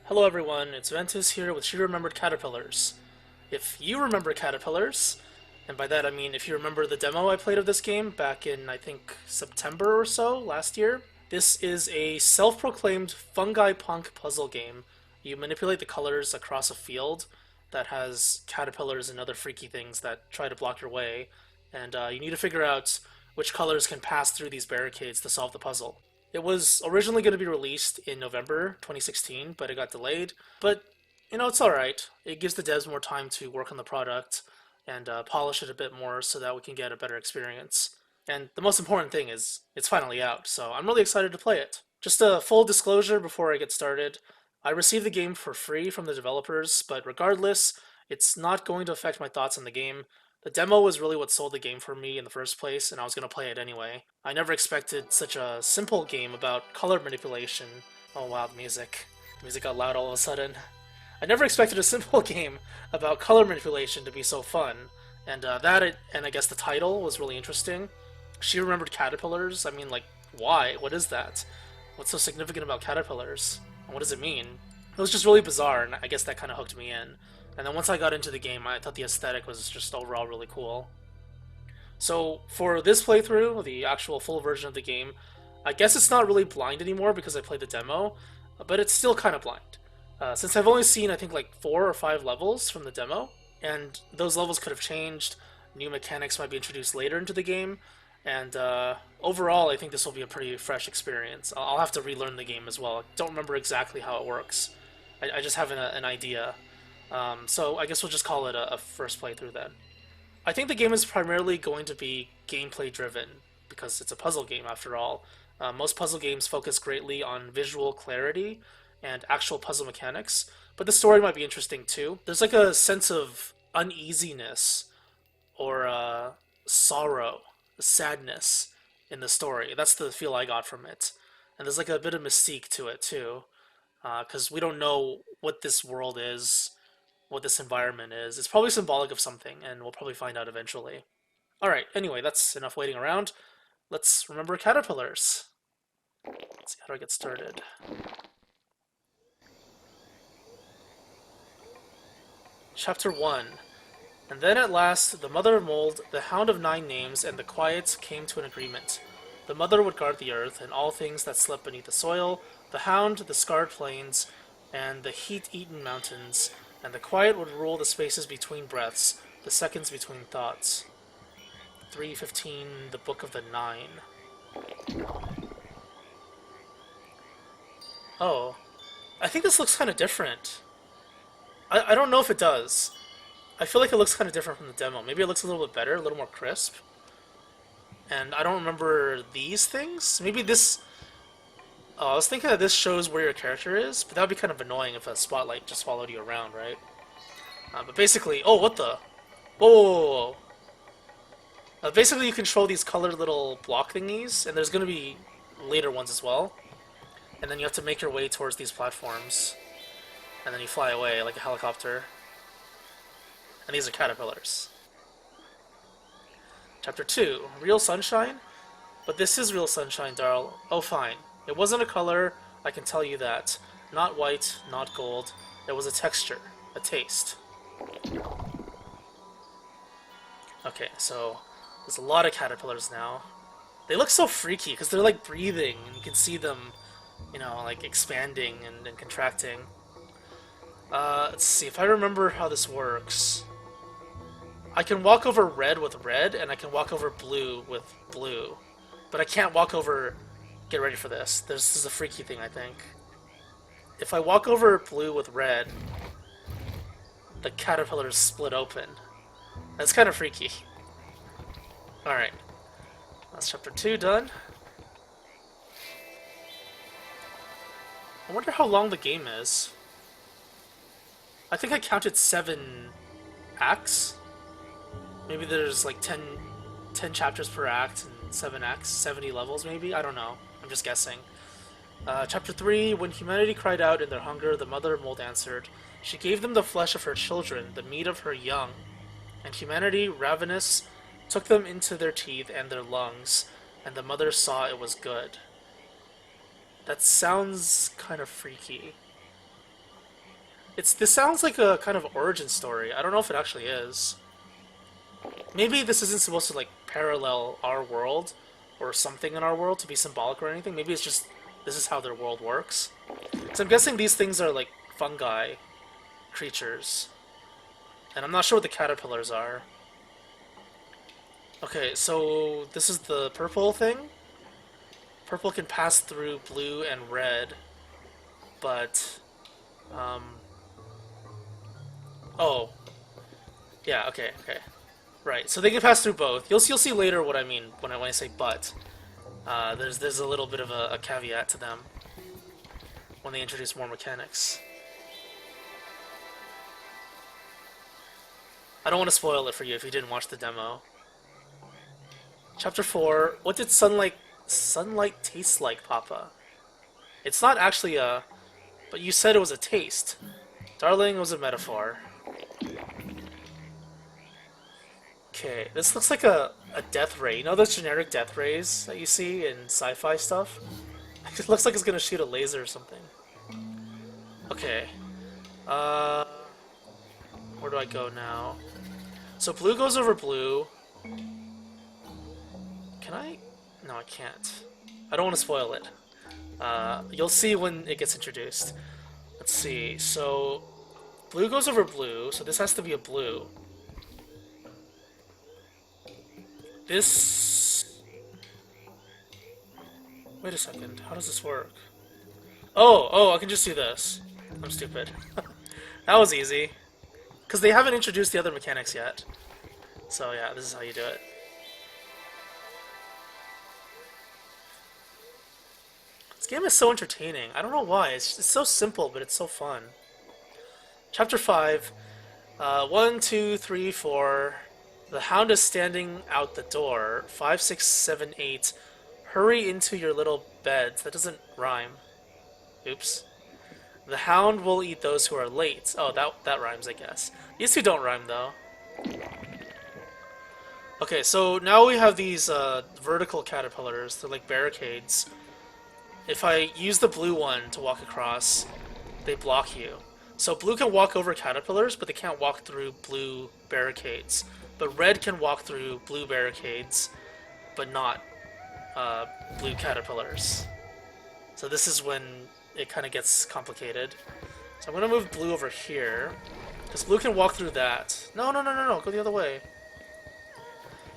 Hello everyone, it's Ventus here with She Remembered Caterpillars. If you remember Caterpillars, and by that I mean if you remember the demo I played of this game back in, I think, September or so last year, this is a self-proclaimed Fungipunk puzzle game. You manipulate the colors across a field that has caterpillars and other freaky things that try to block your way, and you need to figure out which colors can pass through these barricades to solve the puzzle. It was originally going to be released in November 2016, but it got delayed. But, it's alright. It gives the devs more time to work on the product and polish it a bit more so that we can get a better experience. And the most important thing is, it's finally out, so I'm really excited to play it. Just a full disclosure before I get started. I received the game for free from the developers, but regardless, it's not going to affect my thoughts on the game. The demo was really what sold the game for me in the first place, and I was going to play it anyway. I never expected such a simple game about color manipulation. Oh wow, the music. The music got loud all of a sudden. I never expected a simple game about color manipulation to be so fun. And and I guess the title was really interesting. She remembered caterpillars. I mean, like, why? What is that? What's so significant about caterpillars? And what does it mean? It was just really bizarre, and I guess that kind of hooked me in. And then once I got into the game, I thought the aesthetic was just overall really cool. So for this playthrough, the actual full version of the game, I guess it's not really blind anymore because I played the demo, but it's still kind of blind. Since I've only seen, I think, like 4 or 5 levels from the demo, and those levels could have changed, new mechanics might be introduced later into the game, and overall, I think this will be a pretty fresh experience. I'll have to relearn the game as well. I don't remember exactly how it works. I just have an idea. So I guess we'll just call it a first playthrough then. I think the game is primarily going to be gameplay driven, because it's a puzzle game after all. Most puzzle games focus greatly on visual clarity and actual puzzle mechanics, but the story might be interesting too. There's like a sense of uneasiness or sorrow, sadness in the story. That's the feel I got from it. And there's like a bit of mystique to it too, because we don't know what this world is, what this environment is. It's probably symbolic of something, and we'll probably find out eventually. Alright, anyway, that's enough waiting around. Let's remember caterpillars. Let's see, how do I get started? Chapter 1. And then at last, the mother mold, the hound of 9 names, and the quiet came to an agreement. The mother would guard the earth, and all things that slept beneath the soil, the hound, the scarred plains, and the heat-eaten mountains, and the quiet would rule the spaces between breaths, the seconds between thoughts. 3:15, the Book of the Nine. Oh, I think this looks kind of different. I don't know if it does. I feel like it looks kind of different from the demo. Maybe it looks a little bit better, a little more crisp. And I don't remember these things. Maybe this... Oh, I was thinking that this shows where your character is, but that would be kind of annoying if a spotlight just followed you around, right? But basically... Oh, what the? Whoa, whoa, whoa, whoa. Basically, you control these colored little block thingies, and there's going to be later ones as well. And then you have to make your way towards these platforms. And then you fly away like a helicopter. And these are caterpillars. Chapter 2. Real sunshine? But this is real sunshine, Darl. Oh, fine. It wasn't a color, I can tell you that. Not white, not gold. There was a texture, a taste. Okay, so there's a lot of caterpillars now. They look so freaky because they're like breathing, and you can see them, like expanding and contracting. Let's see, if I remember how this works. I can walk over red with red, and I can walk over blue with blue. But I can't walk over... Get ready for this. This is a freaky thing, I think. If I walk over blue with red, the caterpillars split open. That's kind of freaky. Alright. That's chapter 2 done. I wonder how long the game is. I think I counted 7 acts. Maybe there's like 10 chapters per act and 7 acts, 70 levels maybe? I don't know. I'm just guessing. Chapter 3, when humanity cried out in their hunger, the mother mold answered. She gave them the flesh of her children, the meat of her young. And humanity, ravenous, took them into their teeth and their lungs, and the mother saw it was good. That sounds kind of freaky. This sounds like a kind of origin story. I don't know if it actually is. Maybe this isn't supposed to like parallel our world or something in our world to be symbolic or anything. Maybe it's just this is how their world works. So I'm guessing these things are like fungi creatures. And I'm not sure what the caterpillars are. Okay, so this is the purple thing. Purple can pass through blue and red, but oh, yeah, okay. Right, so they can pass through both. You'll see later what I mean when I say but. There's a little bit of a caveat to them when they introduce more mechanics. I don't want to spoil it for you if you didn't watch the demo. Chapter 4, what did sunlight taste like, Papa? It's not actually a... but you said it was a taste. Darling, it was a metaphor. Okay, this looks like a death ray. You know those generic death rays that you see in sci-fi stuff? It looks like it's gonna shoot a laser or something. Okay. Where do I go now? So blue goes over blue. Can I? No, I can't. I don't want to spoil it. You'll see when it gets introduced. Let's see. So blue goes over blue, so this has to be a blue. This... Wait a second. How does this work? Oh, I can just do this. I'm stupid. That was easy. Because they haven't introduced the other mechanics yet. So yeah, this is how you do it. This game is so entertaining. I don't know why. It's so simple, but it's so fun. Chapter 5. 1, 2, 3, 4. The hound is standing out the door. 5, 6, 7, 8. Hurry into your little beds. That doesn't rhyme. Oops. The hound will eat those who are late. Oh, that rhymes, I guess. These two don't rhyme, though. Okay, so now we have these vertical caterpillars. They're like barricades. If I use the blue one to walk across, they block you. So blue can walk over caterpillars, but they can't walk through blue barricades. But red can walk through blue barricades, but not blue caterpillars. So this is when it kind of gets complicated. So I'm going to move blue over here, because blue can walk through that. No, go the other way.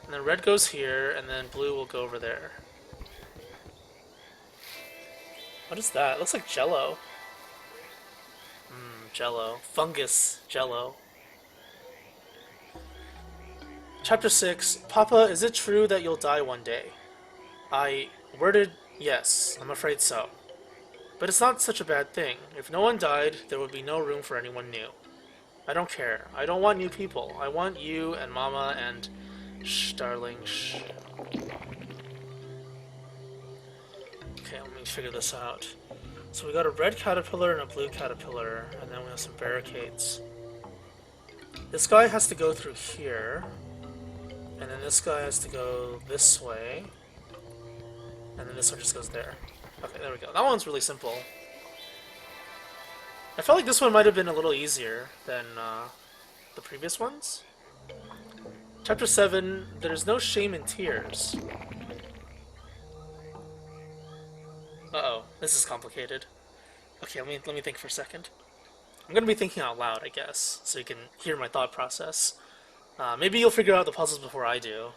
And then red goes here, and then blue will go over there. What is that? It looks like jello. Jello. Fungus jello. Chapter 6. Papa, is it true that you'll die one day? Yes, I'm afraid so. But it's not such a bad thing. If no one died, there would be no room for anyone new. I don't care. I don't want new people. I want you and Mama and... Shh, darling, shh. Okay, let me figure this out. So we got a red caterpillar and a blue caterpillar, and then we have some barricades. This guy has to go through here, and then this guy has to go this way, and then this one just goes there. Okay, there we go. That one's really simple. I felt like this one might have been a little easier than the previous ones. Chapter 7, there's no shame in tears. Uh-oh, this is complicated. Okay, let me think for a second. I'm gonna be thinking out loud, I guess, so you can hear my thought process. Maybe you'll figure out the puzzles before I do.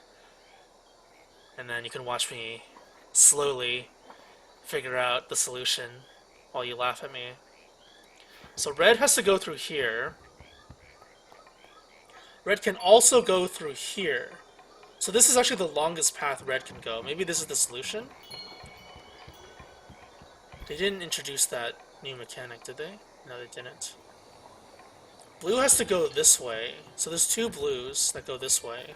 And then you can watch me slowly figure out the solution while you laugh at me. So red has to go through here. Red can also go through here. So this is actually the longest path red can go. Maybe this is the solution? They didn't introduce that new mechanic, did they? No, they didn't. Blue has to go this way. So there's two blues that go this way.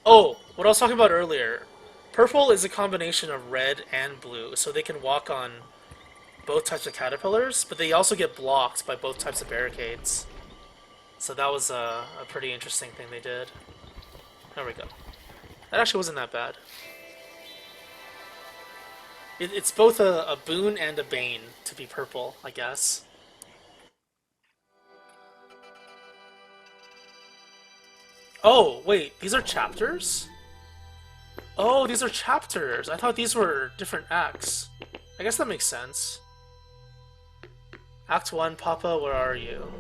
Oh, what I was talking about earlier. Purple is a combination of red and blue, so they can walk on both types of caterpillars, but they also get blocked by both types of barricades. So that was a pretty interesting thing they did. There we go. That actually wasn't that bad. It's both a boon and a bane to be purple, I guess. Oh, wait, these are chapters? Oh, these are chapters. I thought these were different acts. I guess that makes sense. Act 1, Papa, where are you?